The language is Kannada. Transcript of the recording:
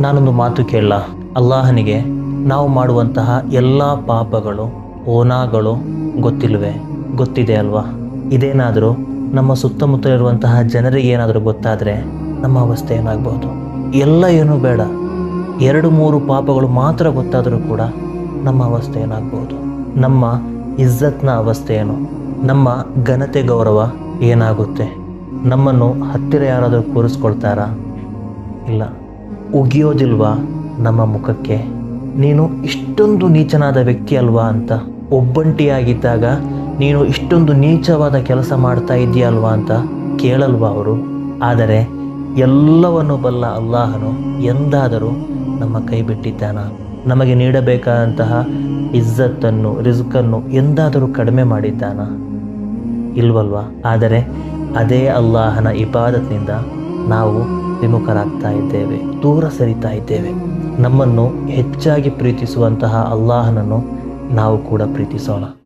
ನಾನೊಂದು ಮಾತು ಕೇಳಲ್ಲ, ಅಲ್ಲಾಹನಿಗೆ ನಾವು ಮಾಡುವಂತಹ ಎಲ್ಲ ಪಾಪಗಳು ಓನಾಗಳು ಗೊತ್ತಿಲ್ವೇ? ಗೊತ್ತಿದೆ ಅಲ್ವಾ? ಇದೇನಾದರೂ ನಮ್ಮ ಸುತ್ತಮುತ್ತ ಇರುವಂತಹ ಜನರಿಗೆ ಏನಾದರೂ ಗೊತ್ತಾದರೆ ನಮ್ಮ ಅವಸ್ಥೆ ಏನಾಗ್ಬೋದು? ಎಲ್ಲ ಏನೂ ಬೇಡ, 2-3 ಪಾಪಗಳು ಮಾತ್ರ ಗೊತ್ತಾದರೂ ಕೂಡ ನಮ್ಮ ಅವಸ್ಥೆ ಏನಾಗ್ಬೋದು? ನಮ್ಮ ಇಜ್ಜತ್ನ ಅವಸ್ಥೆ ಏನು? ನಮ್ಮ ಘನತೆ ಗೌರವ ಏನಾಗುತ್ತೆ? ನಮ್ಮನ್ನು ಹತ್ತಿರ ಯಾರಾದರೂ ಕೂರಿಸ್ಕೊಳ್ತಾರಾ? ಇಲ್ಲ. ಉಗಿಯೋದಿಲ್ವಾ ನಮ್ಮ ಮುಖಕ್ಕೆ, ನೀನು ಇಷ್ಟೊಂದು ನೀಚನಾದ ವ್ಯಕ್ತಿ ಅಲ್ವಾ ಅಂತ? ಒಬ್ಬಂಟಿಯಾಗಿದ್ದಾಗ ನೀನು ಇಷ್ಟೊಂದು ನೀಚವಾದ ಕೆಲಸ ಮಾಡ್ತಾ ಇದೆಯಾ ಅಲ್ವಾ ಅಂತ ಕೇಳಲ್ವಾ ಅವರು? ಆದರೆ ಎಲ್ಲವನ್ನು ಬಲ್ಲ ಅಲ್ಲಾಹನು ಎಂದಾದರೂ ನಮ್ಮ ಕೈ ಬಿಟ್ಟಿದ್ದಾನ? ನಮಗೆ ನೀಡಬೇಕಾದಂತಹ ಇಜ್ಜತ್ತನ್ನು, ರಿಜ್ಕನ್ನು ಎಂದಾದರೂ ಕಡಿಮೆ ಮಾಡಿದ್ದಾನ? ಇಲ್ವಲ್ವಾ? ಆದರೆ ಅದೇ ಅಲ್ಲಾಹನ ಇಬಾದತ್ನಿಂದ ನಾವು ವಿಮುಖರಾಗ್ತಾ ಇದ್ದೇವೆ, ದೂರ ಸರಿತಾ ಇದ್ದೇವೆ. ನಮ್ಮನ್ನು ಹೆಚ್ಚಾಗಿ ಪ್ರೀತಿಸುವಂತಹ ಅಲ್ಲಾಹನನ್ನು ನಾವು ಕೂಡ ಪ್ರೀತಿಸೋಣ.